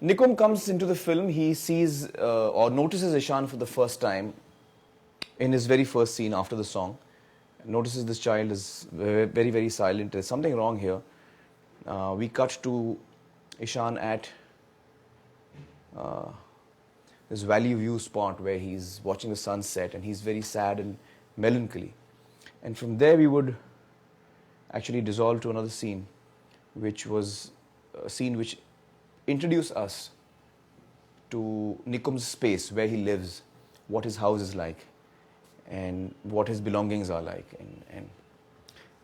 Nikum comes into the film, he sees or notices Ishan for the first time in his very first scene after the song. Notices this child is very, very silent. There's something wrong here. We cut to Ishan at this valley view spot where he's watching the sunset and he's very sad and melancholy. And from there we would actually dissolve to another scene, which was a scene which introduced us to Nikum's space, where he lives, what his house is like, and what his belongings are like. And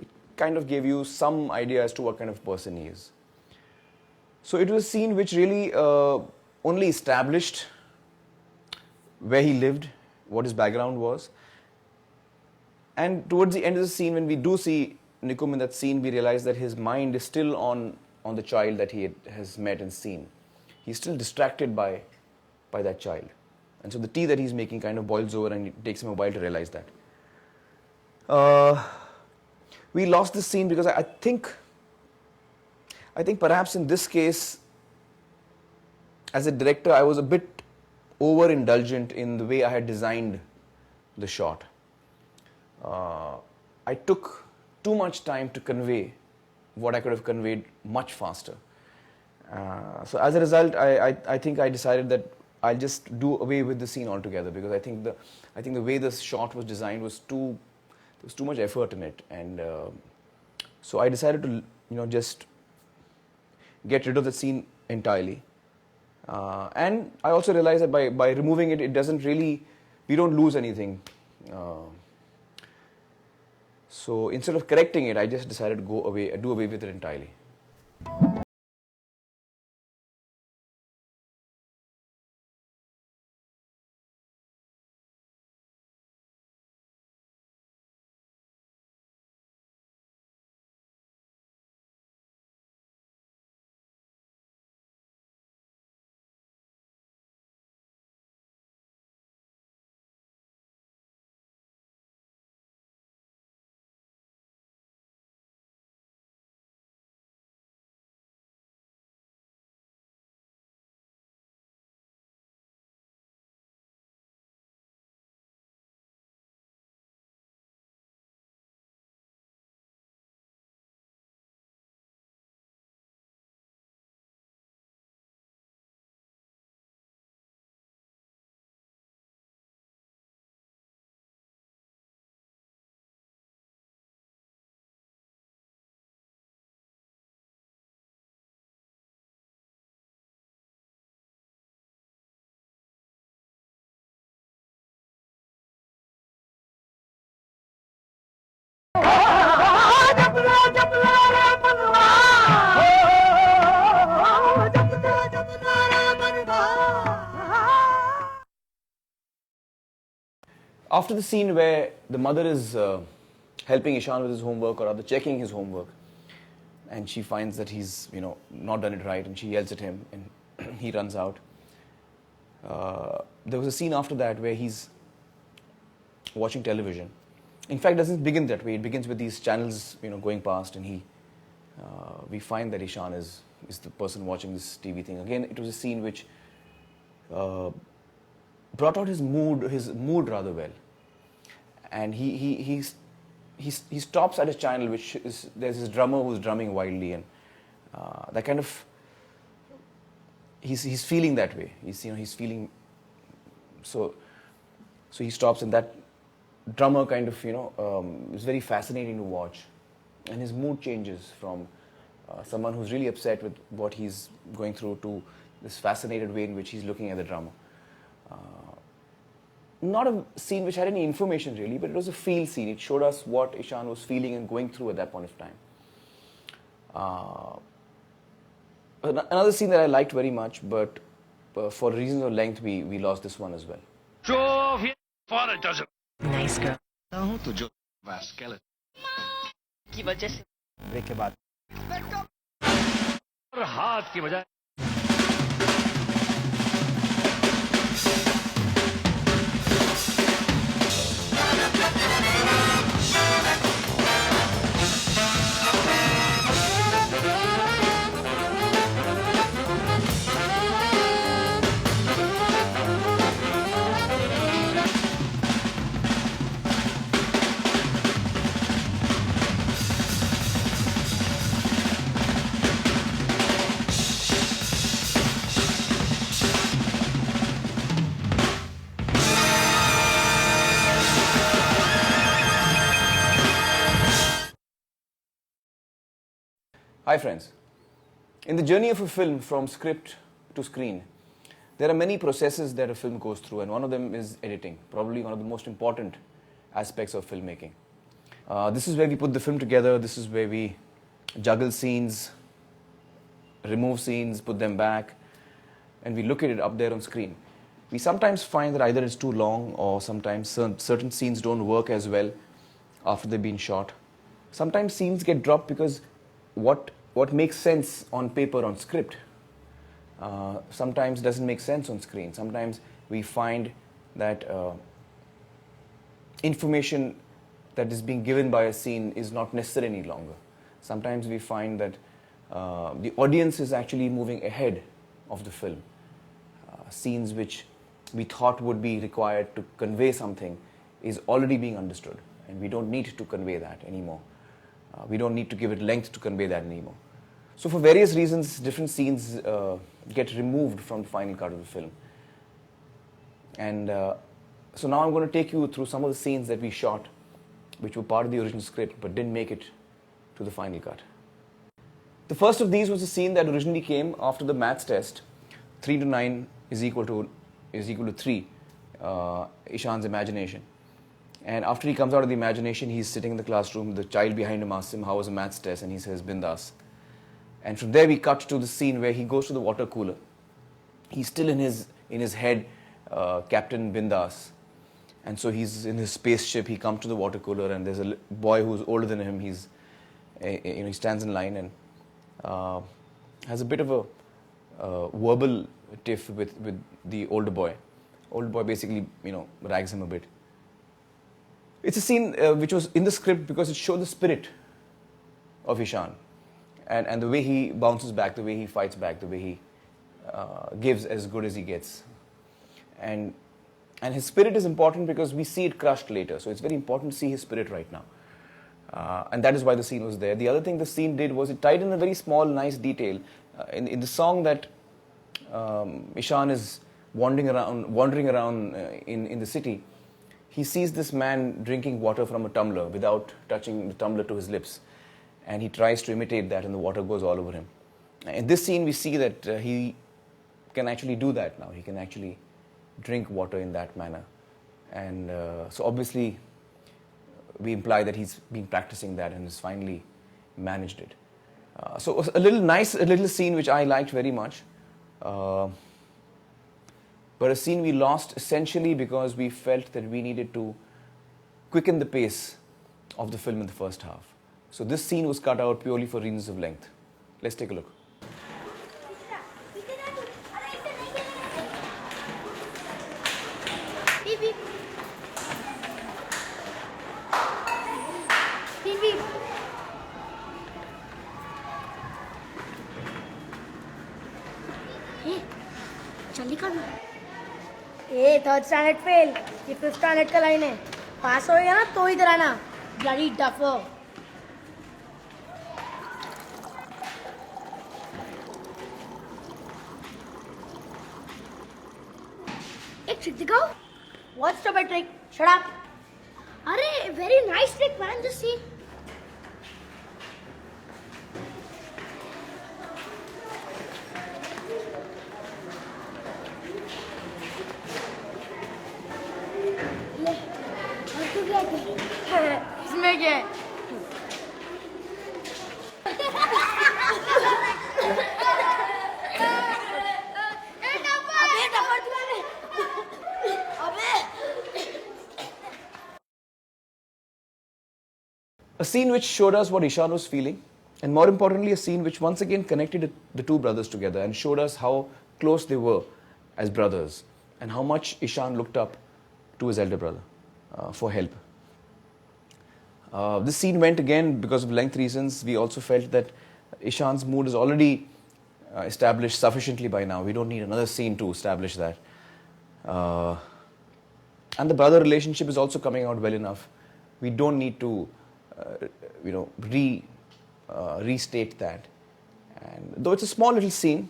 it kind of gave you some idea as to what kind of person he is. So it was a scene which really only established where he lived, what his background was. And towards the end of the scene, when we do see Nikum in that scene, we realize that his mind is still on the child that he has met and seen. He's still distracted by that child. And so the tea that he's making kind of boils over, and it takes him a while to realize that. We lost this scene because I think perhaps in this case, as a director, I was a bit overindulgent in the way I had designed the shot. I took too much time to convey what I could have conveyed much faster. So as a result, I think I decided that I'll just do away with the scene altogether, because I think the way this shot was designed was there was too much effort in it, and so I decided to just get rid of the scene entirely. And I also realized that by removing it, we don't lose anything. So instead of correcting it, I just decided to do away with it entirely. After the scene where the mother is helping Ishan with his homework, or rather checking his homework, and she finds that he's not done it right, and she yells at him, and he runs out. There was a scene after that where he's watching television. In fact, it doesn't begin that way. It begins with these channels going past, and we find that Ishan is the person watching this TV thing. Again, it was a scene which brought out his mood rather well. And he stops at a channel which is, there's this drummer who's drumming wildly, and that kind of, he's feeling that way. He's feeling, so he stops, and that drummer kind of is very fascinating to watch, and his mood changes from someone who's really upset with what he's going through to this fascinated way in which he's looking at the drummer. Not a scene which had any information really, but it was a feel scene. It showed us what Ishan was feeling and going through at that point of time. Another scene that I liked very much, but for reasons of length, we lost this one as well. Your father doesn't. Nice girl. तो जो skeleton की वजह से break के बाद और हाथ की बजाय Hi friends. In the journey of a film from script to screen, there are many processes that a film goes through, and one of them is editing, probably one of the most important aspects of filmmaking. This is where we put the film together, this is where we juggle scenes, remove scenes, put them back, and we look at it up there on screen. We sometimes find that either it's too long, or sometimes certain scenes don't work as well after they've been shot. Sometimes scenes get dropped because what makes sense on paper, on script, sometimes doesn't make sense on screen. Sometimes we find that information that is being given by a scene is not necessary any longer. Sometimes we find that the audience is actually moving ahead of the film. Scenes which we thought would be required to convey something is already being understood, and we don't need to convey that anymore. We don't need to give it length to convey that anymore. So for various reasons, different scenes get removed from the final cut of the film. And so now I'm going to take you through some of the scenes that we shot, which were part of the original script but didn't make it to the final cut. The first of these was a scene that originally came after the maths test. 3 to 9 is equal to 3, Ishan's imagination. And after he comes out of the imagination, he's sitting in the classroom. The child behind him asks him, how was the maths test? And he says, Bindas. And from there we cut to the scene where he goes to the water cooler. He's still in his head, Captain Bindas. And so he's in his spaceship. He comes to the water cooler, and there's a boy who's older than him. He stands in line and has a bit of a verbal tiff with the older boy. Older boy basically, rags him a bit. It's a scene which was in the script because it showed the spirit of Ishan, and the way he bounces back, the way he fights back, the way he gives as good as he gets. And his spirit is important because we see it crushed later. So it's very important to see his spirit right now. And that is why the scene was there. The other thing the scene did was it tied in a very small, nice detail. In the song that Ishan is wandering around in the city, he sees this man drinking water from a tumbler without touching the tumbler to his lips. And he tries to imitate that, and the water goes all over him. In this scene, we see that he can actually do that now. He can actually drink water in that manner. And so obviously, we imply that he's been practicing that and has finally managed it. So it was a little scene which I liked very much. But a scene we lost essentially because we felt that we needed to quicken the pace of the film in the first half. So this scene was cut out purely for reasons of length. Let's take a look. Beep, beep. Beep, beep. Hey, जल्दी कर लो। ए third standard fail, ये fifth standard का line है। पास हो गया ना तो इधर आना, ब्लडी डफर। एक ट्रिक दिखाओ। What's the bad trick? Shut up. अरे very nice trick man, just see. इसमें क्या है? A scene which showed us what Ishan was feeling, and more importantly, a scene which once again connected the two brothers together and showed us how close they were as brothers and how much Ishan looked up to his elder brother for help. This scene went again because of length reasons. We also felt that Ishan's mood is already established sufficiently by now. We don't need another scene to establish that. And the brother relationship is also coming out well enough. We don't need to, restate that. And though it's a small little scene,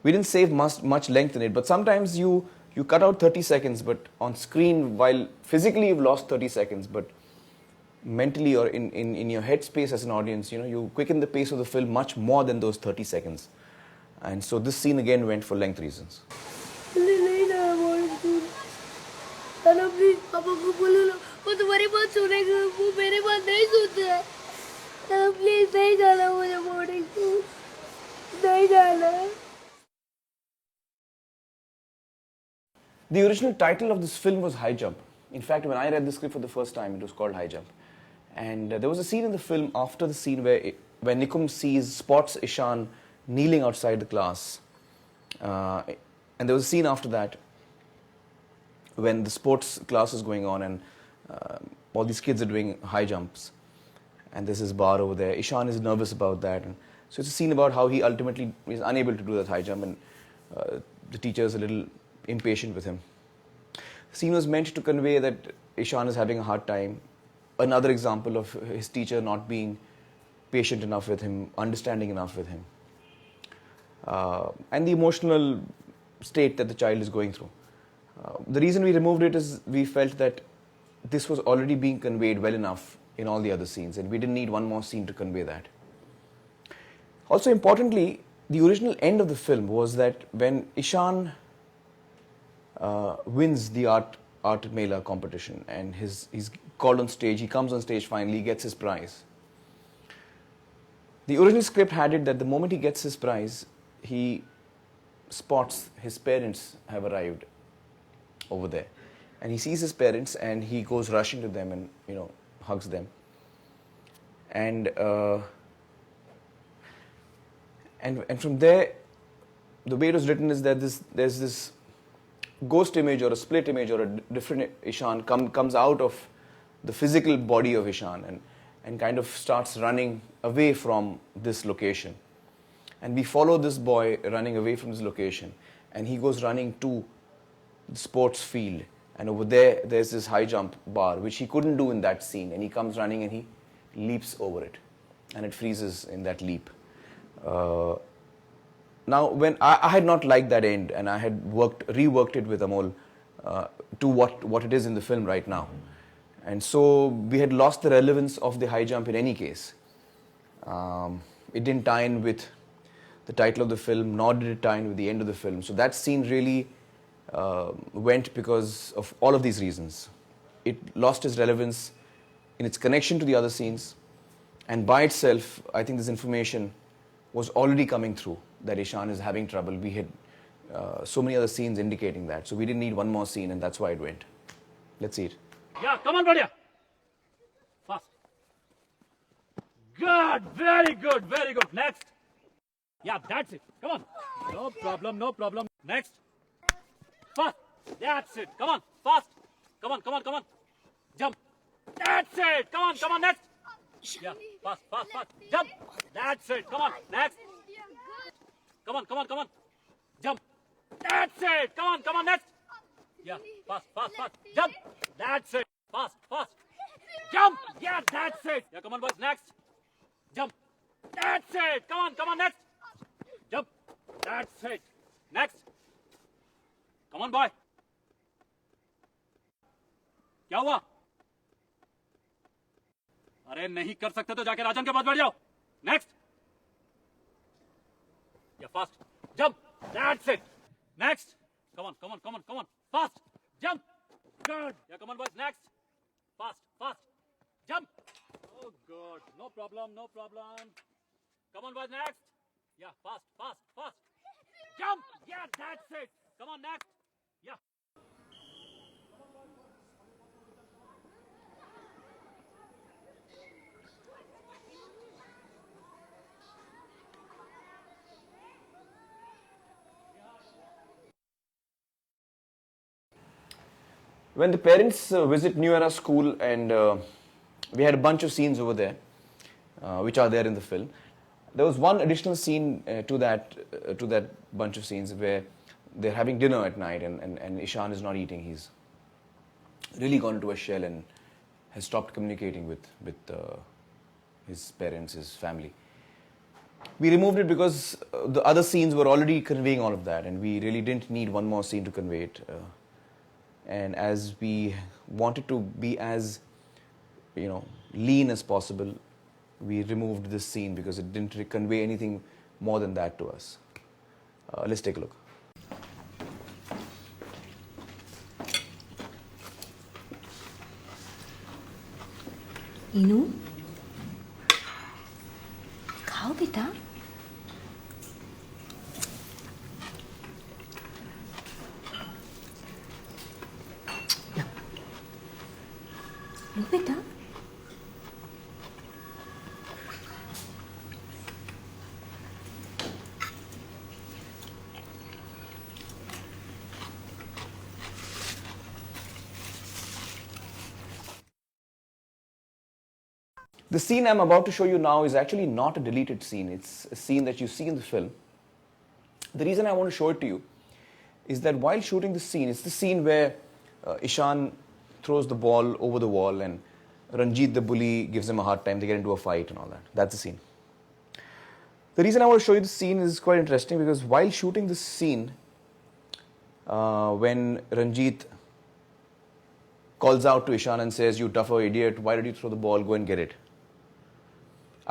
we didn't save much length in it. But sometimes you cut out 30 seconds, but on screen, while physically you've lost 30 seconds, but mentally or in your headspace as an audience, you quicken the pace of the film much more than those 30 seconds. And so this scene again went for length reasons. नहीं जाना boarding school चलो please पापा को बोलो ना वो तुम्हारी बात सुनेगा वो मेरी बात नहीं सुनते हैं चलो प्लीज नहीं जाना मुझे बोर्डिंग स्कूल नहीं जाना The original title of this film was High Jump. In fact, when I read the script for the first time, it was called High Jump. And there was a scene in the film after the scene where Nikum spots Ishan kneeling outside the class. And there was a scene after that when the sports class is going on and all these kids are doing high jumps. And there's this bar over there. Ishan is nervous about that. And so it's a scene about how he ultimately is unable to do that high jump and the teacher is a little impatient with him. The scene was meant to convey that Ishan is having a hard time. Another example of his teacher not being patient enough with him, understanding enough with him. And the emotional state that the child is going through. The reason we removed it is we felt that this was already being conveyed well enough in all the other scenes and we didn't need one more scene to convey that. Also importantly, the original end of the film was that when Ishan wins the art mela competition and he's called on stage, he comes on stage finally, gets his prize. The original script had it that the moment he gets his prize, he spots his parents have arrived over there. And he sees his parents and he goes rushing to them and, hugs them. And from there, the way it was written is that there's this ghost image or a split image or a different Ishan comes out of the physical body of Ishan and kind of starts running away from this location. And we follow this boy running away from this location and he goes running to the sports field and over there's this high jump bar which he couldn't do in that scene and he comes running and he leaps over it and it freezes in that leap. Now, when I had not liked that end and I had reworked it with Amol to what it is in the film right now. And so we had lost the relevance of the high jump in any case. It didn't tie in with the title of the film, nor did it tie in with the end of the film. So that scene really went because of all of these reasons. It lost its relevance in its connection to the other scenes. And by itself, I think this information was already coming through that Ishan is having trouble. We had so many other scenes indicating that. So we didn't need one more scene and that's why it went. Let's see it. Yeah, come on, Bhadia. Fast. Good, very good, very good. Next. Yeah, that's it. Come on. No problem, no problem. Next. Fast. That's it. Come on, fast. Come on, come on, come on. Jump. That's it. Come on, next. Yeah, fast, fast, fast. Jump. That's it. Come on, next. Come on, come on, come on. Jump. That's it. Come on, next. Yeah, fast, fast, fast. Jump. That's it. Fast, fast. Jump. Yeah, that's it. Yeah, come on, boys. Next. Jump. That's it. Come on, next. Jump. That's it. Next. Come on, boy. क्या हुआ? अरे नहीं कर सकते तो जाके राजन के पास बैठ जाओ. Next. Yeah, fast. Jump. That's it. Next. Come on. Fast. Jump. Good. Yeah, come on, boys. Next. Fast. Jump. Oh, good. No problem. Come on, boys. Next. Yeah, fast. Jump. Yeah, that's it. Come on, next. Yeah. When the parents visit New Era School and we had a bunch of scenes over there, which are there in the film. There was one additional scene to that bunch of scenes where they're having dinner at night and Ishan is not eating. He's really gone into a shell and has stopped communicating with his parents, his family. We removed it because the other scenes were already conveying all of that and we really didn't need one more scene to convey it. And as we wanted to be as, lean as possible, we removed this scene because it didn't convey anything more than that to us. Let's take a look. इनू खाओ बेटा लो बेटा The scene I'm about to show you now is actually not a deleted scene. It's a scene that you see in the film. The reason I want to show it to you is that while shooting the scene, it's the scene where Ishan throws the ball over the wall and Ranjit the bully gives him a hard time. They get into a fight and all that. That's the scene. The reason I want to show you the scene is quite interesting because while shooting this scene, when Ranjit calls out to Ishan and says, "You tougher idiot, why did you throw the ball? Go and get it."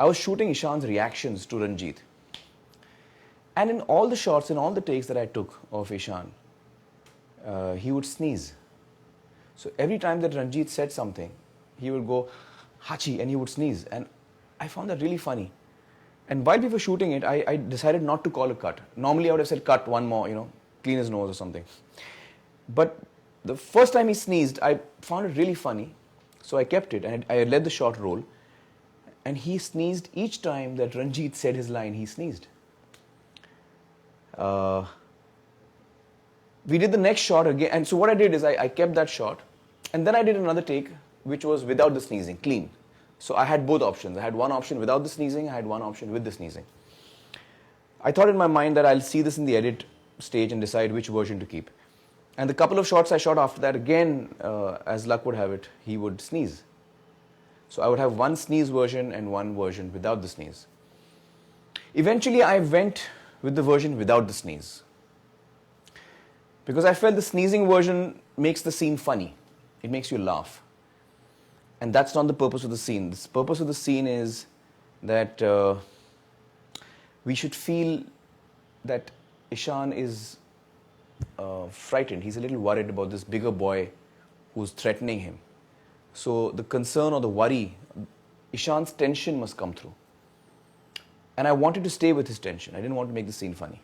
I was shooting Ishan's reactions to Ranjit. And in all the shots, in all the takes that I took of Ishan, he would sneeze. So every time that Ranjit said something, he would go, "Hachi," and he would sneeze. And I found that really funny. And while we were shooting it, I decided not to call a cut. Normally I would have said, "Cut, one more, clean his nose" or something. But the first time he sneezed, I found it really funny. So I kept it and I let the shot roll. And he sneezed each time that Ranjit said his line, he sneezed. We did the next shot again. And so what I did is I kept that shot. And then I did another take, which was without the sneezing, clean. So I had both options. I had one option without the sneezing. I had one option with the sneezing. I thought in my mind that I'll see this in the edit stage and decide which version to keep. And the couple of shots I shot after that, again, as luck would have it, he would sneeze. So I would have one sneeze version and one version without the sneeze. Eventually, I went with the version without the sneeze. Because I felt the sneezing version makes the scene funny. It makes you laugh. And that's not the purpose of the scene. The purpose of the scene is that we should feel that Ishan is frightened. He's a little worried about this bigger boy who's threatening him. So the concern or the worry, Ishan's tension must come through. And I wanted to stay with his tension. I didn't want to make the scene funny.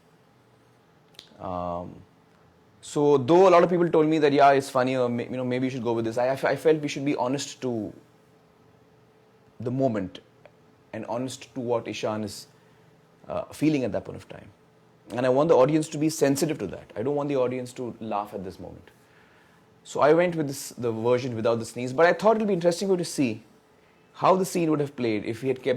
So though a lot of people told me that, yeah, it's funny, or maybe you should go with this, I felt we should be honest to the moment and honest to what Ishan is feeling at that point of time. And I want the audience to be sensitive to that. I don't want the audience to laugh at this moment. So I went with the version without the sneeze, but I thought it would be interesting for you to see how the scene would have played if he had kept